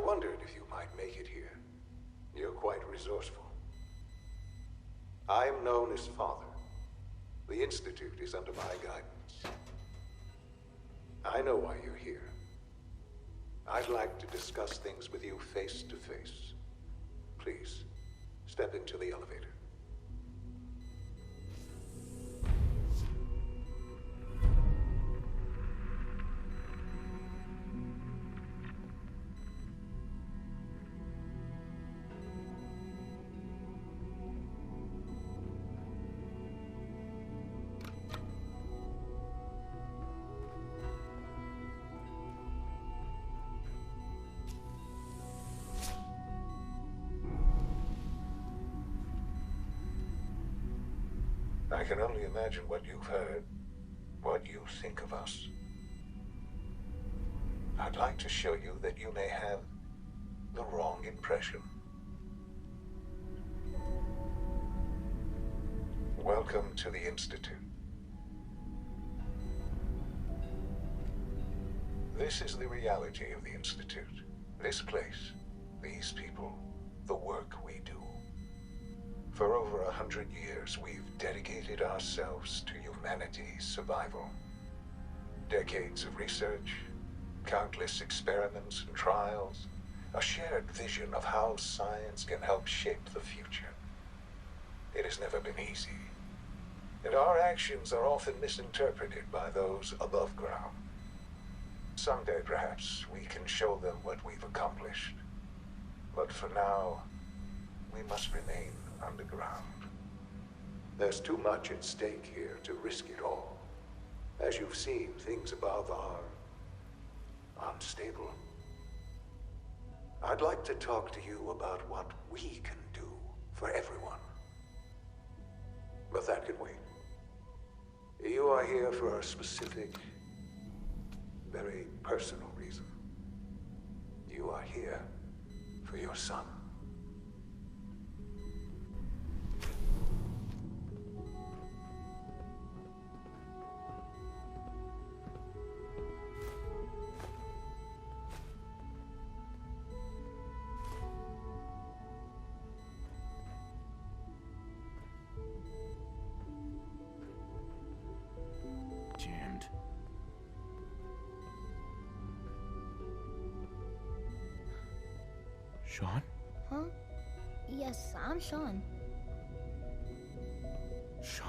wondered if you might make it here. You're quite resourceful. I am known as Father. The Institute is under my guidance. I know why you're here. I'd like to discuss things with you face to face. Please, step into the elevator. I can only imagine what you've heard, what you think of us. I'd like to show you that you may have the wrong impression. Welcome to the Institute. This is the reality of the Institute. This place, these people, the work we do. For over 100 years, we've dedicated ourselves to humanity's survival. Decades of research, countless experiments and trials, a shared vision of how science can help shape the future. It has never been easy, and our actions are often misinterpreted by those above ground. Someday, perhaps, we can show them what we've accomplished. But for now, we must remain underground. There's too much at stake here to risk it all. As you've seen, things above are unstable. I'd like to talk to you about what we can do for everyone. But that can wait. You are here for a specific, very personal reason. You are here for your son. Jammed. Shaun? Huh? Yes, I'm Shaun. Shaun?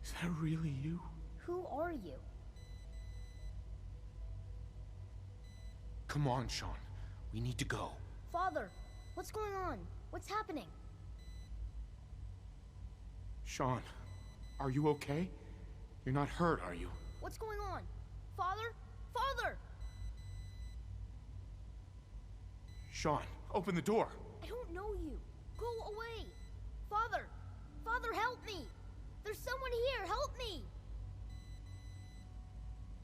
Is that really you? Who are you? Come on, Shaun. We need to go. Father, what's going on? What's happening? Shaun, are you okay? You're not hurt, are you? What's going on? Father? Father! Shaun, open the door. I don't know you. Go away. Father! Father, help me! There's someone here, help me!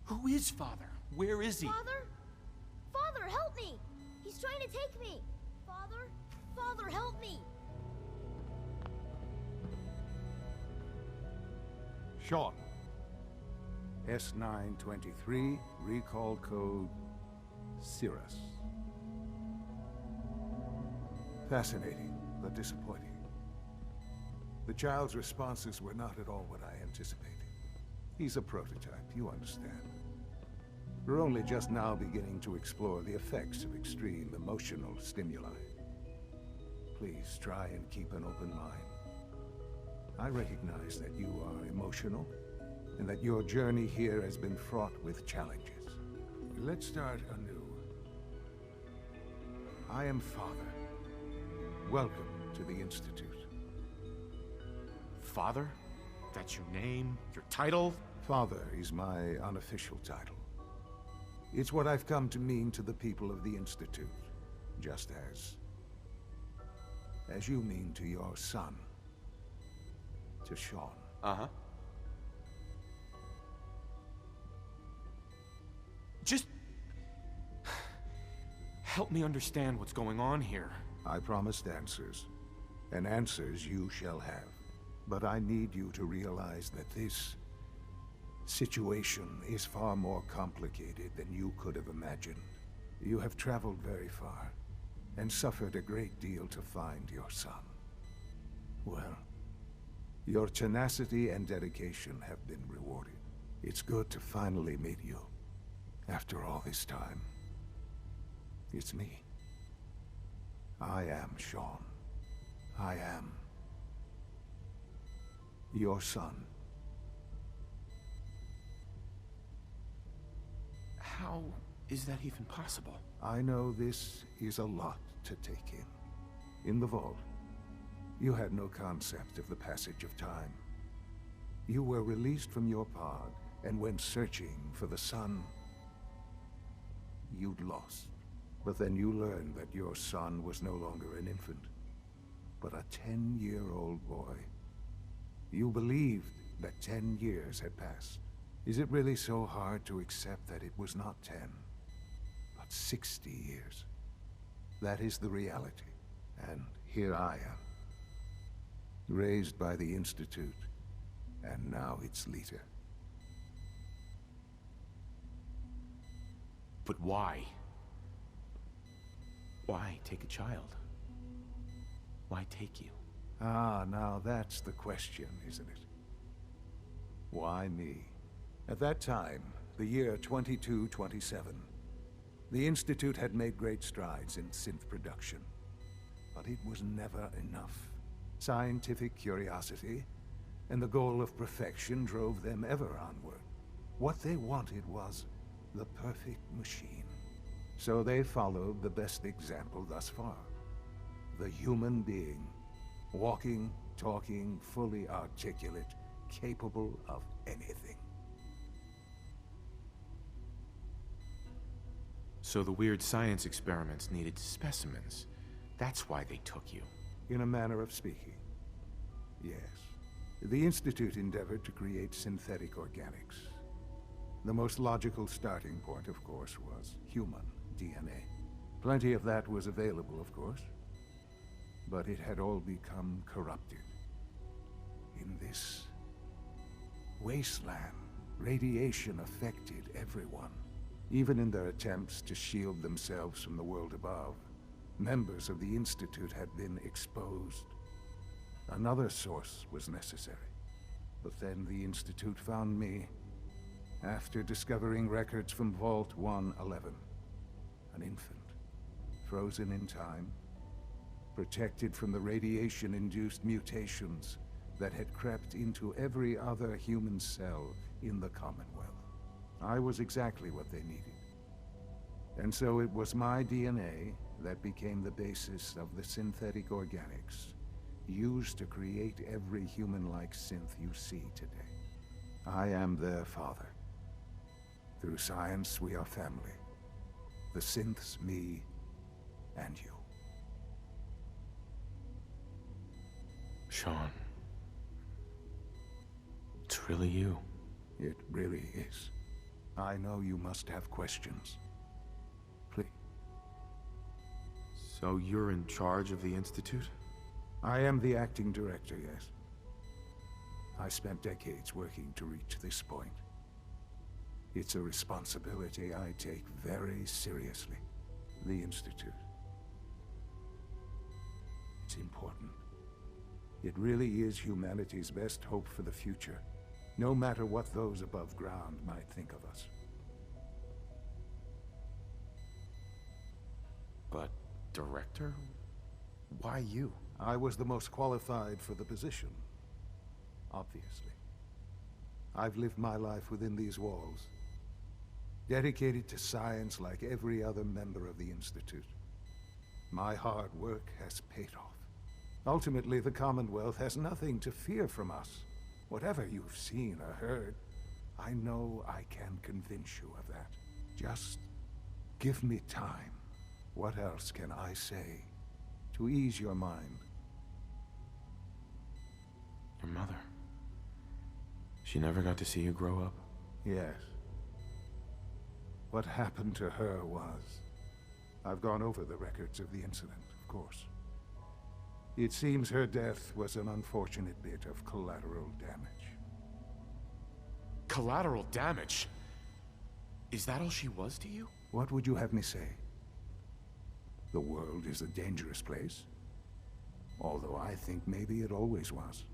Who is Father? Where is he? Father? Father, help me! He's trying to take me! Father? Father, help me! Shaun. S923, recall code Cirrus. Fascinating, but disappointing. The child's responses were not at all what I anticipated. He's a prototype, you understand. We're only just now beginning to explore the effects of extreme emotional stimuli. Please try and keep an open mind. I recognize that you are emotional, and that your journey here has been fraught with challenges. Let's start anew. I am Father. Welcome to the Institute. Father? That's your name? Your title? Father is my unofficial title. It's what I've come to mean to the people of the Institute, just as you mean to your son, to Shaun. Uh-huh. Just help me understand what's going on here. I promised answers, and answers you shall have. But I need you to realize that this situation is far more complicated than you could have imagined. You have traveled very far, and suffered a great deal to find your son. Well, your tenacity and dedication have been rewarded. It's good to finally meet you. After all this time, it's me. I am Shaun. I am your son. How is that even possible? I know this is a lot to take in. In the vault, you had no concept of the passage of time. You were released from your pod and went searching for the sun you'd lost. But then you learned that your son was no longer an infant, but a 10-year-old boy. You believed that 10 years had passed. Is it really so hard to accept that it was not 10, but 60 years? That is the reality, and here I am, raised by the Institute, and now its leader. But why? Why take a child? Why take you? Ah, now that's the question, isn't it? Why me? At that time, the year 2227, the Institute had made great strides in synth production. But it was never enough. Scientific curiosity and the goal of perfection drove them ever onward. What they wanted was the perfect machine. So they followed the best example thus far. The human being. Walking, talking, fully articulate, capable of anything. So the weird science experiments needed specimens. That's why they took you. In a manner of speaking, yes. The Institute endeavored to create synthetic organics. The most logical starting point, of course, was human DNA. Plenty of that was available, of course. But it had all become corrupted. In this wasteland, radiation affected everyone. Even in their attempts to shield themselves from the world above, members of the Institute had been exposed. Another source was necessary. But then the Institute found me after discovering records from Vault 111. An infant, frozen in time, protected from the radiation-induced mutations that had crept into every other human cell in the Commonwealth. I was exactly what they needed. And so it was my DNA that became the basis of the synthetic organics used to create every human-like synth you see today. I am their father. Through science, we are family. The synths, me, and you. Shaun. It's really you. It really is. I know you must have questions. Please. So you're in charge of the Institute? I am the acting director, yes. I spent decades working to reach this point. It's a responsibility I take very seriously. The Institute. It's important. It really is humanity's best hope for the future, no matter what those above ground might think of us. But, director? Why you? I was the most qualified for the position, obviously. I've lived my life within these walls, dedicated to science like every other member of the Institute. My hard work has paid off. Ultimately, the Commonwealth has nothing to fear from us. Whatever you've seen or heard, I know I can convince you of that. Just give me time. What else can I say to ease your mind? Your mother. She never got to see you grow up? Yes. What happened to her was... I've gone over the records of the incident, of course. It seems her death was an unfortunate bit of collateral damage. Collateral damage? Is that all she was to you? What would you have me say? the world is a dangerous place. Although I think maybe it always was.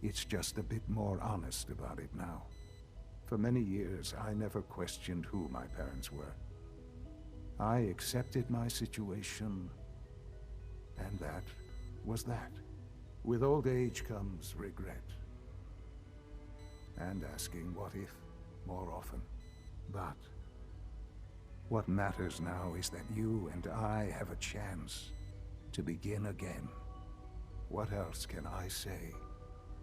It's just a bit more honest about it now. For many years, I never questioned who my parents were. I accepted my situation, and that was that. With old age comes regret. And asking what if more often. But what matters now is that you and I have a chance to begin again. What else can I say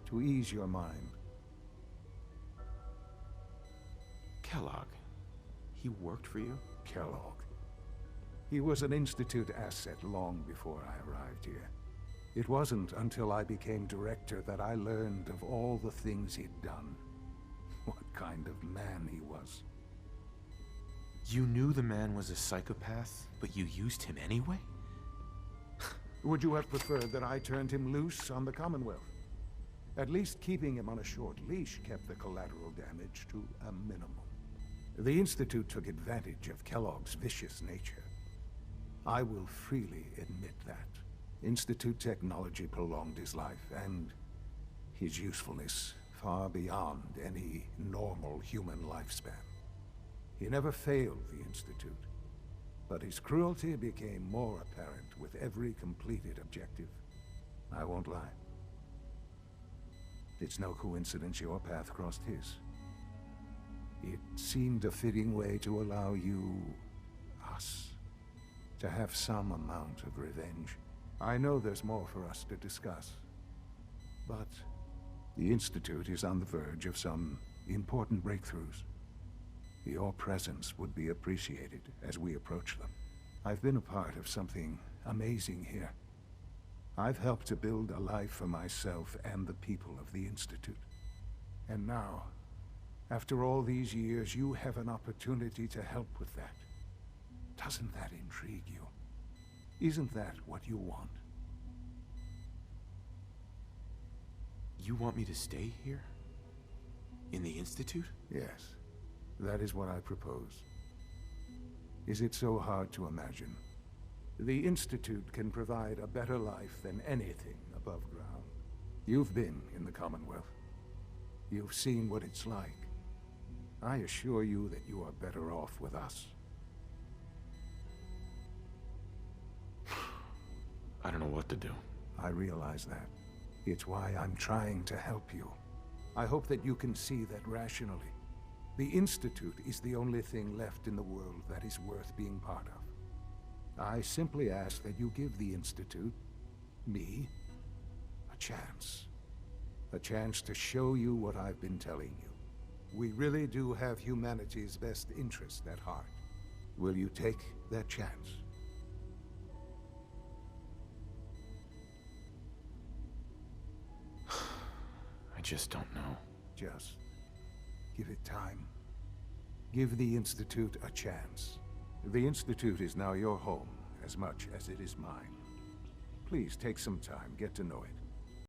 to ease your mind? Kellogg. He worked for you? Kellogg. He was an Institute asset long before I arrived here. It wasn't until I became director that I learned of all the things he'd done. What kind of man he was. You knew the man was a psychopath, but you used him anyway? Would you have preferred that I turned him loose on the Commonwealth? At least keeping him on a short leash kept the collateral damage to a minimum. The Institute took advantage of Kellogg's vicious nature. I will freely admit that. Institute technology prolonged his life, and his usefulness far beyond any normal human lifespan. He never failed the Institute, but his cruelty became more apparent with every completed objective. I won't lie. It's no coincidence your path crossed his. It seemed a fitting way to allow you, us, to have some amount of revenge. I know there's more for us to discuss, but the Institute is on the verge of some important breakthroughs. Your presence would be appreciated as we approach them. I've been a part of something amazing here. I've helped to build a life for myself and the people of the Institute. And now, after all these years, you have an opportunity to help with that. Doesn't that intrigue you? Isn't that what you want? You want me to stay here? In the Institute? Yes, that is what I propose. Is it so hard to imagine? The Institute can provide a better life than anything above ground. You've been in the Commonwealth. You've seen what it's like. I assure you that you are better off with us. I don't know what to do. I realize that. It's why I'm trying to help you. I hope that you can see that rationally. The Institute is the only thing left in the world that is worth being part of. I simply ask that you give the Institute, me, a chance. A chance to show you what I've been telling you. We really do have humanity's best interest at heart. Will you take that chance? I just don't know. Just give it time. Give the Institute a chance. The Institute is now your home as much as it is mine. Please take some time, get to know it.